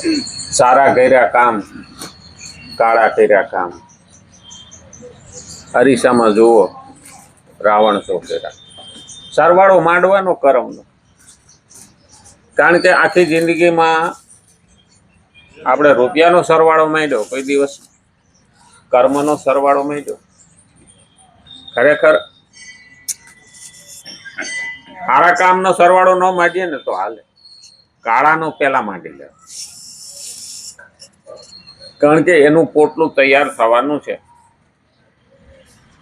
સારા કર્યા કામ, કાળા કર્યા કામ, અરીસામાં જુઓ રાવણ શો કર્યા. સરવાળો માંડવાનો કરમનો. કારણ કે આખી જિંદગીમાં આપણે રૂપિયાનો સરવાળો માંડ્યો, કોઈ દિવસ કર્મનો સરવાળો માંડ્યો. ખરેખર સારા કામનો સરવાળો ન માંડીએ ને તો હાલે, કાળાનો પેલા માંડી લે. કારણ કે એનું પોટલું તૈયાર થવાનું છે.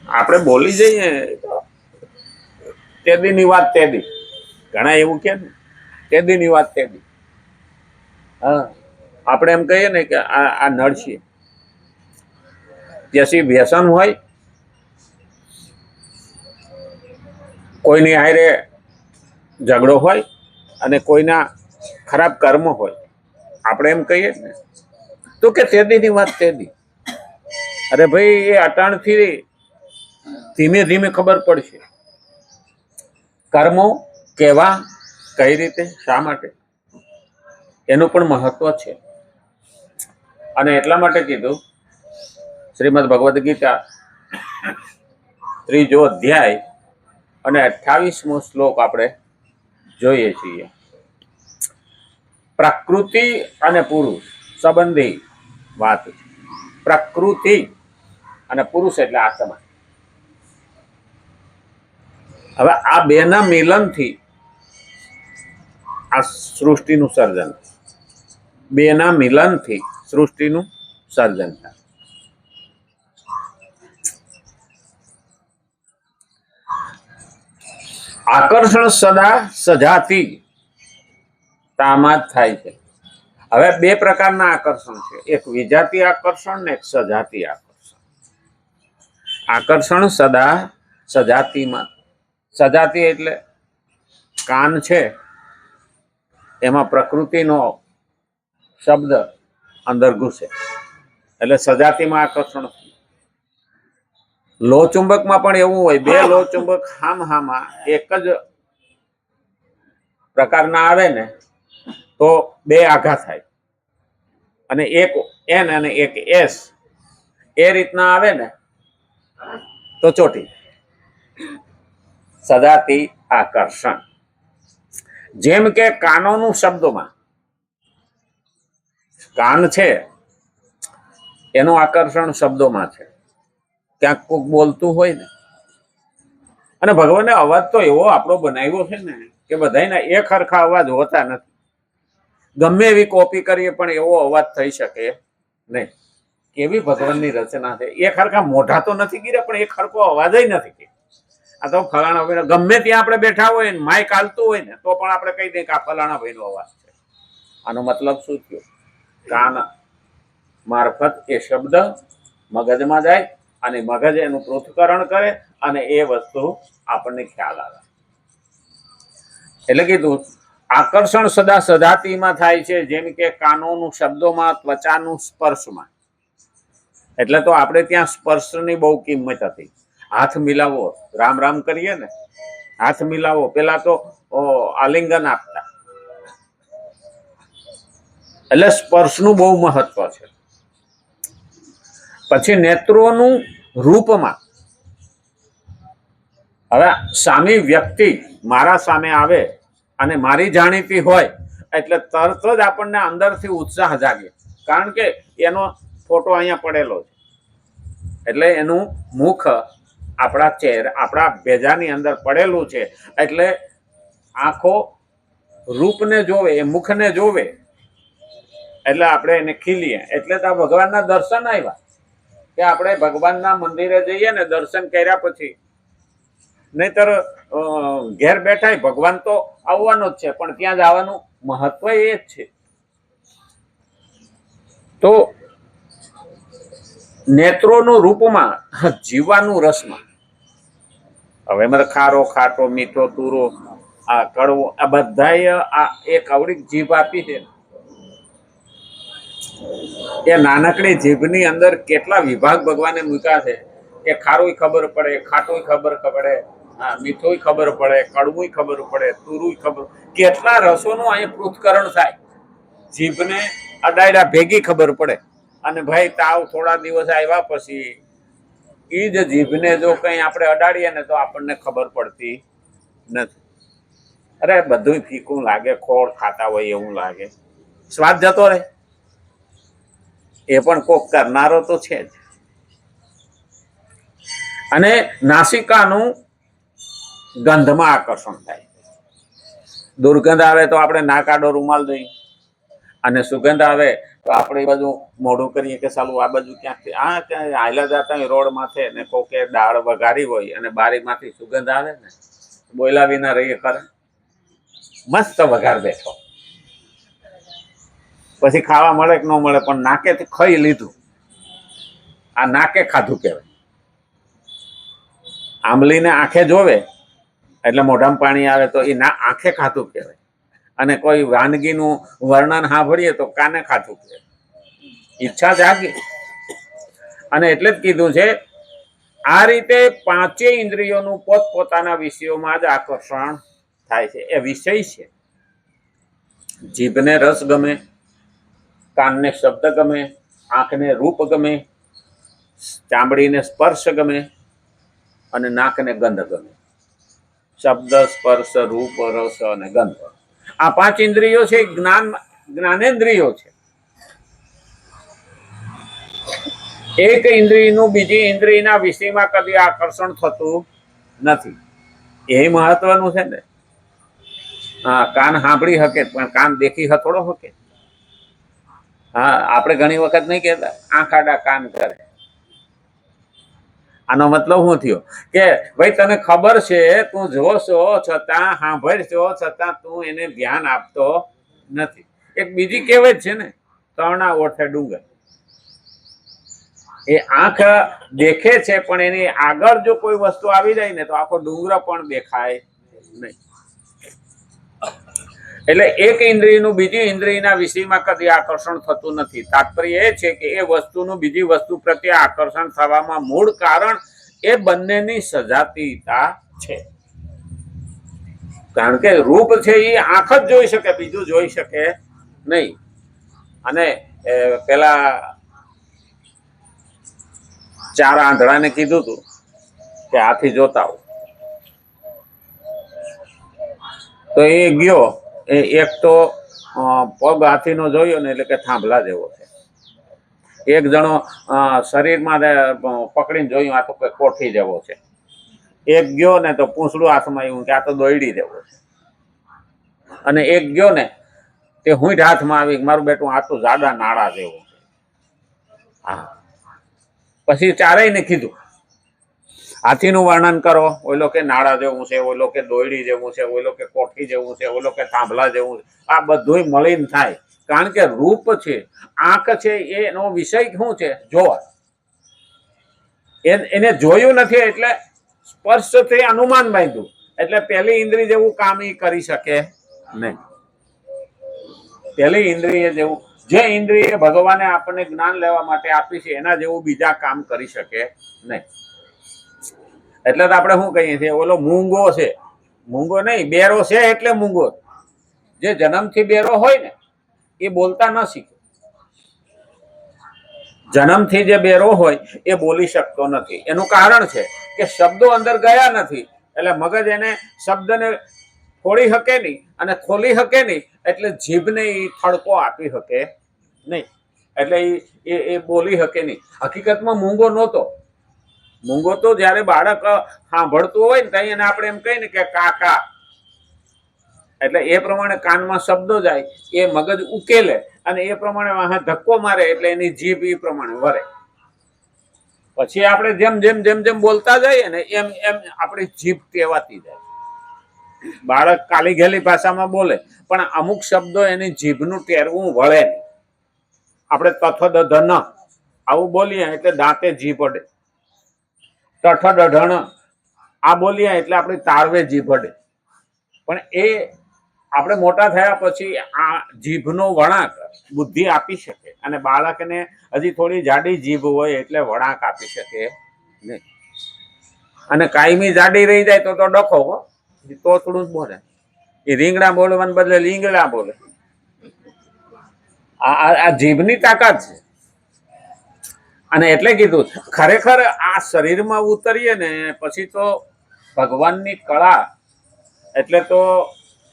આપણે બોલી જઈએ તેદીની વાત તેદી, ઘણા એવું કે ને તેદીની વાત તેદી. હા, આપણે એમ કહીએ ને કે આ નડશે, ત્યાંથી વ્યસન હોય, કોઈની હારે ઝઘડો હોય અને કોઈના ખરાબ કર્મ હોય, આપણે એમ કહીએ ને તો કે તેદીની વાત તેદી. અરે ભાઈ, એ અટાણથી ધીમે ધીમે ખબર પડશે કર્મો કેવા, કઈ રીતે, શા માટે, એનું પણ મહત્વ છે. અને એટલા માટે કીધું શ્રીમદ ભગવદ્ ગીતા 3જો અધ્યાય અને 28મો શ્લોક આપણે જોઈએ છીએ. પ્રકૃતિ અને પુરુષ સંબંધી વાત. પ્રકૃતિ અને પુરુષ એટલે આત્મા. હવે આ બેના મિલનથી આ સૃષ્ટિનું સર્જન, બેના મિલનથી સૃષ્ટિનું સર્જન થાય. આકર્ષણ સદા સજાતી તામાં જ થાય છે. હવે બે પ્રકારના આકર્ષણ છે, એક વિજાતીય આકર્ષણ ને એક સજાતીય આકર્ષણ. આકર્ષણ સદા સજાતીમાં, સજાતી એટલે કાન છે, એમાં પ્રકૃતિનો શબ્દ અંદર ઘૂસે એટલે સજાતીમાં આકર્ષણ. લોહચુંબકમાં પણ એવું હોય, બે લોહચુંબક હામાં એક જ પ્રકારના આવે ને તો બે આઘા થાય, અને એક એન અને એક એસ એ રીતના આવે ને તો ચોટી. સજાતી આકર્ષણ. જેમ કે કાનોનું શબ્દોમાં, કાન છે એનું આકર્ષણ શબ્દોમાં છે. ક્યાંક કોક બોલતું હોય ને, અને ભગવાને અવાજ તો એવો આપણો બનાવ્યો છે ને કે બધાના એક હરખા અવાજ હોતા નથી. ગમે એવી કોપી કરીએ પણ એવો અવાજ થઈ શકે નહીં. કેવી ભગવાનની રચના છે! એક હરખા મોઢા તો નથી ગીરે પણ એક હરખો અવાજ નથી. આ તો ફલાણા ભાઈ, ગમે ત્યાં આપણે બેઠા હોય ને માઇક હાલતું હોય ને તો પણ આપણે કહી દઈએ કે આ ફલાણા ભાઈનો અવાજ છે. આનો મતલબ શું થયો? કાન મારફત એ શબ્દ મગજમાં જાય અને મગજ એનું પૃથ્થકરણ કરે અને એ વસ્તુ આપણને ખ્યાલ આવે. એટલે કીધું આકર્ષણ સદા સજાતીમાં થાય છે, જેમ કે કાનોનું શબ્દોમાં, ત્વચાનું સ્પર્શમાં. એટલે તો આપણે ત્યાં સ્પર્શની બહુ કિંમત હતી. હાથ મિલાવો, રામ રામ કરીએ ને, હાથ મિલાવો, પેલા તો આલિંગન આપતા. એટલે સ્પર્શનું બહુ મહત્વ છે. પછી નેત્રોનું રૂપમાં. હવે સામી વ્યક્તિ મારા સામે આવે અને મારી જાણીતી હોય એટલે તરત જ આપણને અંદરથી ઉત્સાહ જાગે, કારણ કે એનો ફોટો અહીંયા પડેલો છે. એટલે એનું મુખ આપણા આપણા ભેજાની અંદર પડેલું છે, એટલે આંખો રૂપને જોવે, એ મુખને જોવે એટલે આપણે એને ખીલીએ. એટલે તો ભગવાનના દર્શન આવ્યા કે આપણે ભગવાનના મંદિરે જઈએ ને દર્શન કર્યા પછી, નહીતર ઘેર બેઠા ભગવાન તો આવવાનો જ છે પણ ત્યાં જવાનું મહત્વ એ જ છે. તો નેત્રોનું રૂપમાં, જીવવાનું રસમાં. હવે મને ખારો, ખાટો, મીઠો, તુરો, આ કડવો, આ બધાએ આ એક આવડી જીભ આપી છે. એ નાનકડી જીભની અંદર કેટલા વિભાગ ભગવાને મૂક્યા છે કે ખારું ખબર પડે, ખાટું ખબર પડે, મીઠું ખબર પડે, કડવું ખબર પડે, તુરું ખબર. કેટલા રસોનું અહીં પૃથ્થકરણ થાય જીભને અડાયડા ભેગી ખબર પડે. અને ભાઈ તાવ થોડા દિવસ આવ્યા પછી એ જ જીભને જો કઈ આપણે અડાડીએ ને તો આપણને ખબર પડતી નથી. અરે બધું ફીકું લાગે, ખોળ ખાતા હોય એવું લાગે, સ્વાદ જતો રહે. એ પણ કોક કરનારો તો છે જ. અને નાસિકાનું ગંધમાં આકર્ષણ થાય. દુર્ગંધ આવે તો આપણે નાક આડો રૂમાલ દઈએ, અને સુગંધ આવે તો આપણે બધું મોઢું કરીએ કે સાલું આ બાજુ ક્યાંકથી ત્યાં હાલ્યા જતા હોય રોડ માથે ને કોકે દાળ વઘારી હોય અને બારીમાંથી સુગંધ આવે ને, બોયલા વિના રહીએ કરે. મસ્ત વઘાર બેઠો, પછી ખાવા મળે કે ન મળે પણ નાકેથી ખાઈ લીધું, આ નાકે ખાધું કહેવાય. આંબલીને આંખે જોવે એટલે મોઢામાં પાણી આવે તો એ ના આંખે ખાધું કહેવાય. અને કોઈ વાનગીનું વર્ણન સાંભળીએ તો કાને ખાધું કહેવાય. ઈચ્છા જાગી. અને એટલે જ કીધું છે આ રીતે પાંચેય ઇન્દ્રિયોનું પોતપોતાના વિષયોમાં જ આકર્ષણ થાય છે. એ વિષય છે. જીભને રસ ગમે, કાનને શબ્દ ગમે, આંખને રૂપ ગમે, ચામડીને સ્પર્શ ગમે અને નાકને ગંધ ગમે. શબ્દ, સ્પર્શ, રૂપ, રસ અને ગંધ, આ પાંચ ઇન્દ્રિયો છે જ્ઞાનેન્દ્રિયો છે. એક ઇન્દ્રિયનું બીજી ઇન્દ્રિયના વિષયમાં કદી આકર્ષણ થતું નથી. એ મહત્વનું છે ને. હા, કાન સાંભળી શકે પણ કાન દેખી હથોડો શકે. હા, આપણે ઘણી વખત નહીં કહેતા આંખ આડા કાન કરે. આનો મતલબ શું થયો કે ભાઈ તને ખબર છે, તું જોશો છતાં, સાંભળશો છતાં તું એને ધ્યાન આપતો નથી. એક બીજી કહેવત છે ને, તરણા ઓઠે ડુંગર. એ આંખ દેખે છે પણ એની આગળ જો કોઈ વસ્તુ આવી જાય ને તો આખો ડુંગર પણ દેખાય નહીં. એટલે એક ઇન્દ્રિયનું બીજી ઇન્દ્રિયના વિષયમાં કદી આકર્ષણ થતું નથી. તાત્પર્ય એ છે કે એ વસ્તુનું બીજી વસ્તુ પ્રત્યે આકર્ષણ થવામાં મૂળ કારણ એ બંનેની સજાતીયતા છે. કારણ કે રૂપ છે એ આંખ જ જોઈ શકે, બીજું જોઈ શકે નહીં. અને પેલા 4 આંધળાને કીધું હતું કે હાથી જોતા આવો, તો એ ગયો. એક તો પગ હાથીનો જોયો ને એટલે કે થાંભલા જેવો છે. એક જણો શરીરમાં પકડીને જોયું આ તો કોઈ કોઠી જેવો છે. એક ગયો ને તો પૂંછડું હાથમાં આવ્યું કે આ તો દોયડી જેવો છે. અને એક ગયો ને તે હુંઠ હાથમાં આવી મારું બેટું આ તો જાડા નાળા જેવો છે. હા, પછી ચારેયને કીધું હાથીનું વર્ણન કરો. ઓલો કે નાળા જેવું છે, ઓલો કે દોયડી જેવું છે, ઓલો કે કોઠી જેવું છે, ઓલો કે થાંભલા જેવું છે. આ બધું મળીને થાય. કારણ કે રૂપ છે, આંખ છે, એનો વિષય શું છે? જોવા. એને જોયું નથી એટલે સ્પર્શથી અનુમાન બાંધ્યું. એટલે પહેલી ઇન્દ્રિય જેવું કામ એ કરી શકે નહીં. પહેલી ઇન્દ્રિય જેવું, જે ઇન્દ્રિય ભગવાને આપણને જ્ઞાન લેવા માટે આપી છે એના જેવું બીજા કામ કરી શકે નહીં. એટલે તો આપણે શું કહીએ છીએ, ઓલો મૂંગો છે. મૂંગો નહીં, બેરો છે એટલે મૂંગો. જે જન્મથી બેરો હોય ને એ બોલતા ન શીખે. જન્મથી જે બેરો હોય એ બોલી શકતો નથી. એનું કારણ છે કે શબ્દો અંદર ગયા નથી. એટલે મગજ એને શબ્દને ખોલી શકે નહીં અને ખોલી શકે નહીં. એટલે જીભને એ થડકો આપી શકે નહીં. એટલે એ બોલી શકે નહીં. હકીકતમાં મૂંગો નહોતો. મૂંગો તો જયારે બાળક સાંભળતું હોય ને ત્યાં એને આપણે એમ કહીએ ને કે કાકા, એટલે એ પ્રમાણે કાનમાં શબ્દો જાય, એ મગજ ઉકેલે અને એ પ્રમાણે ધક્કો મારે એટલે એની જીભ એ પ્રમાણે વરે. પછી આપણે જેમ જેમ જેમ જેમ બોલતા જઈએ ને એમ એમ આપણી જીભ કહેવાતી જાય. બાળક કાલી ઘેલી ભાષામાં બોલે પણ અમુક શબ્દો એની જીભનું ટેરવું વળે નહીં. આપણે તથ દધ ન આવું બોલીએ એટલે દાંતે જીભ અડે. તઠ દઢણ આ બોલીએ એટલે આપણી તાળવે જીભ અડે. પણ એ આપણે મોટા થયા પછી આ જીભનો વળાંક બુદ્ધિ આપી શકે. અને બાળકને હજી થોડી જાડી જીભ હોય એટલે વળાંક આપી શકે નહીં. અને કાયમી જાડી રહી જાય તો ડખો તો થોડું જ બોલે. એ રીંગણા બોલવાને બદલે લીંગડા બોલે. આ જીભની તાકાત છે. અને એટલે કીધું ખરેખર આ શરીરમાં ઉતરીએ ને પછી તો ભગવાનની કળા એટલે તો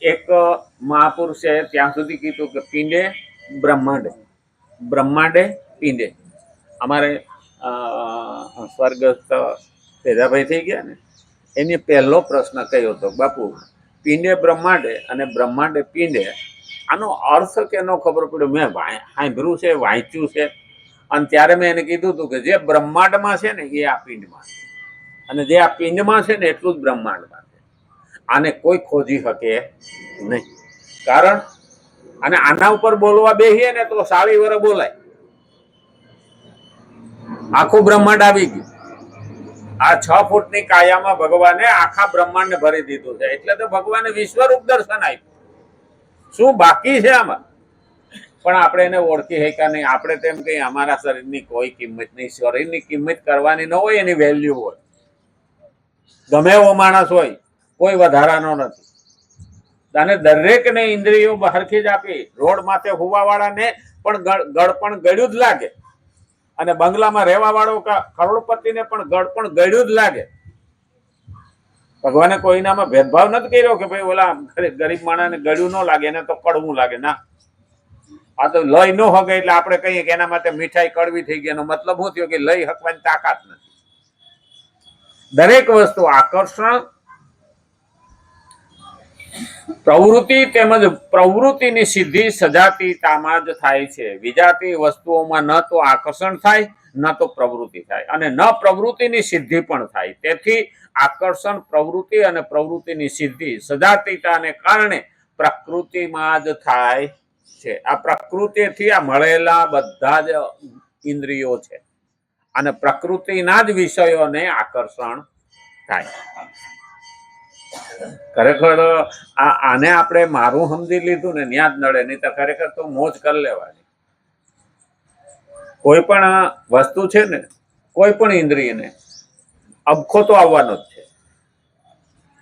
એક મહાપુરુષે ત્યાં સુધી કીધું કે પિંડે બ્રહ્માંડે, બ્રહ્માંડે પિંડે. અમારે સ્વર્ગસ્થ ભેદાભાઈ થઈ ગયા ને, એને પહેલો પ્રશ્ન કયો હતો, બાપુ પિંડે બ્રહ્માંડે અને બ્રહ્માંડે પિંડે, આનો અર્થ કે ન ખબર પડ્યો. મેં સાંભળ્યું છે, વાંચ્યું છે, અને ત્યારે મેં એને કીધું હતું કે જે બ્રહ્માંડમાં છે ને એ આ પિંડમાં છે, અને જે આ પિંડમાં છે ને એટલું જ બ્રહ્માંડમાં છે. આને કોઈ ખોજી શકે નહીં. કારણ અને આના ઉપર બોલવા બેસીએ ને તો 40 વર્ષ બોલાય. આખું બ્રહ્માંડ આવી ગયું. આ 6 ફૂટની કાયામાં ભગવાને આખા બ્રહ્માંડને ભરી દીધું છે. એટલે તો ભગવાને વિશ્વરૂપ દર્શન આપ્યું. શું બાકી છે આમાં? પણ આપણે એને ઓળખી શક્યા નહીં. આપણે તેમ કહીએ અમારા શરીરની કોઈ કિંમત નહીં. શરીરની કિંમત કરવાની ન હોય, એની વેલ્યુ હોય. ગમે એવો માણસ હોય, કોઈ વધારાનો નથી. અને દરેકને ઇન્દ્રિયો હરખી જ આપી. રોડ માથે હોવાવાળાને પણ ગળપણ ગળ્યું જ લાગે, અને બંગલામાં રહેવા વાળો કરોડપતિને પણ ગળપણ ગળ્યું જ લાગે. ભગવાને કોઈનામાં ભેદભાવ નથી કર્યો કે ભાઈ ઓલા ગરીબ માણસને ગળ્યું ન લાગે, એને તો કડવું લાગે. ના, આ તો લઈ ન હગે એટલે આપણે કહીએ કે એના માટે મીઠાઈ કડવી થઈ ગઈ. એનો મતલબ શું થયો કે લઈ હકવાની તાકાત નથી. દરેક વસ્તુ આકર્ષણ, પ્રવૃત્તિ તેમજ પ્રવૃત્તિની સિદ્ધિ સજાતીતામાં જ થાય છે. વિજાતી વસ્તુઓમાં ન તો આકર્ષણ થાય, ન તો પ્રવૃત્તિ થાય, અને ન પ્રવૃત્તિની સિદ્ધિ પણ થાય. તેથી આકર્ષણ, પ્રવૃત્તિ અને પ્રવૃત્તિની સિદ્ધિ સજાતીતાને કારણે પ્રકૃતિમાં જ થાય છે. આ પ્રકૃતિથી આ મળેલા બધા જ ઇન્દ્રિયો છે, અને પ્રકૃતિના જ વિષયોને આકર્ષણ થાય. ખરેખર આને આપણે મારું સમજી લીધું ને ન્યા જ નડે. નહીં તો ખરેખર તો મોજ કરી લેવાની. કોઈ પણ વસ્તુ છે ને, કોઈ પણ ઇન્દ્રિયને અબખો તો આવવાનો જ છે.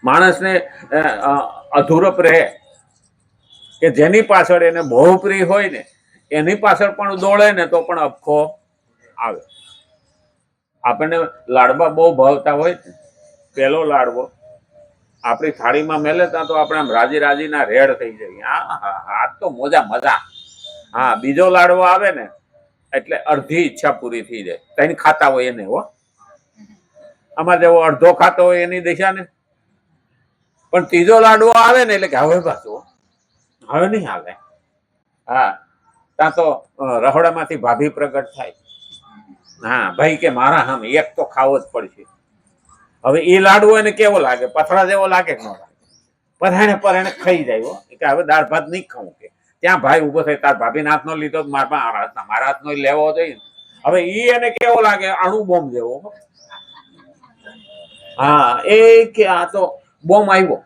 માણસને અધૂરપ રહે કે જેની પાછળ એને બહુ પ્રિય હોય ને એની પાછળ પણ દોડે ને તો પણ અબખો આવે. આપણને લાડવા બહુ ભાવતા હોય ને, પેલો લાડવો આપણી થાળીમાં મેલે ત્યાં તો આપણે આમ રાજી રાજીના રેડ થઈ જાય. હા તો મજા. હા, બીજો લાડવો આવે ને એટલે અડધી ઈચ્છા પૂરી થઈ જાય. કઈ ખાતા હોય એને. હો, આમાં જેવો અડધો ખાતો હોય એની દિશા ને. પણ ત્રીજો લાડવો આવે ને એટલે કે હવે પાછું હવે નહીં આવે. હા, ત્યાં તો રહોડામાંથી ભાભી પ્રગટ થાય. હા ભાઈ કે મારા હમ એક તો ખાવો જ પડશે. હવે એ લાડવો એને કેવો લાગે? પથરા જેવો લાગે કે ન લાગે? પથરાને પર એને ખાઈ જાય. કે હવે દાળ ભાત નહીં ખાવું. કે ત્યાં ભાઈ ઉભો થાય, તાર ભાભીને હાથનો લીધો મારા હાથનો લેવો જોઈએ. હવે ઈ એને કેવો લાગે? અણુ બોમ્બ જેવો. હા, એ કે આ તો બોમ્બ આવ્યો.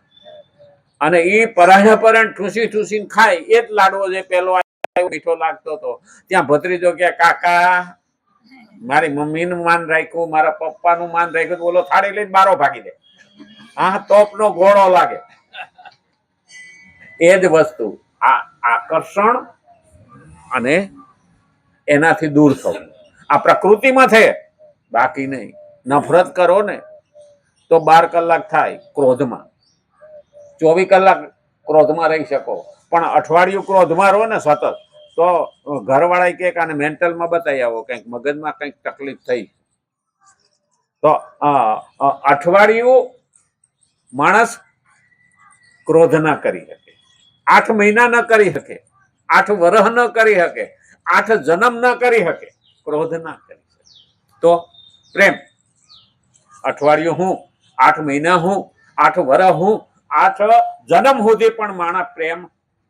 અને ઈ પરાણે ઠૂસી ખાય. એ જ લાડવો જે પેલો મીઠો લાગતો હતો. ત્યાં ભત્રીજો કે કાકા મારી મમ્મીનું માન રાખ્યું, મારા પપ્પાનું માન રાખ્યું. બોલો થાળી લઈને બારો ભાગી દે. હા, તોપનો ઘોડો લાગે. એ જ વસ્તુ આ આકર્ષણ અને એનાથી દૂર થવું આ પ્રકૃતિમાં છે, બાકી નહીં. નફરત કરો ને તો 12 કલાક થાય ક્રોધમાં, 24 કલાક ક્રોધમાં રહી શકો. પણ અઠવાડિયું ક્રોધમાં રહો ને સતત, તો ઘરવાળા કે આને મેન્ટલમાં બતાવી આવો, કંઈક મગજમાં કંઈક તકલીફ થઈ. તો અઠવાડિયું માણસ ક્રોધ ના કરી શકે, 8 મહિના ન કરી શકે, 8 વર્ષ ન કરી શકે, 8 જન્મ ન કરી શકે, ક્રોધ ના કરી શકે. તો પ્રેમ અઠવાડિયું હું, 8 મહિના હું, 8 વર્ષ હું, 8 જન્મ સુધી પણ માણસ પ્રેમ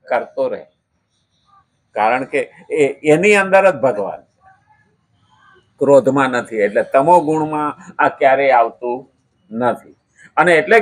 કરતો રહે. કારણ કે એની અંદર જ ભગવાન ક્રોધમાં નથી. એટલે તમો ગુણમાં આ ક્યારેય આવતું નથી. અને એટલે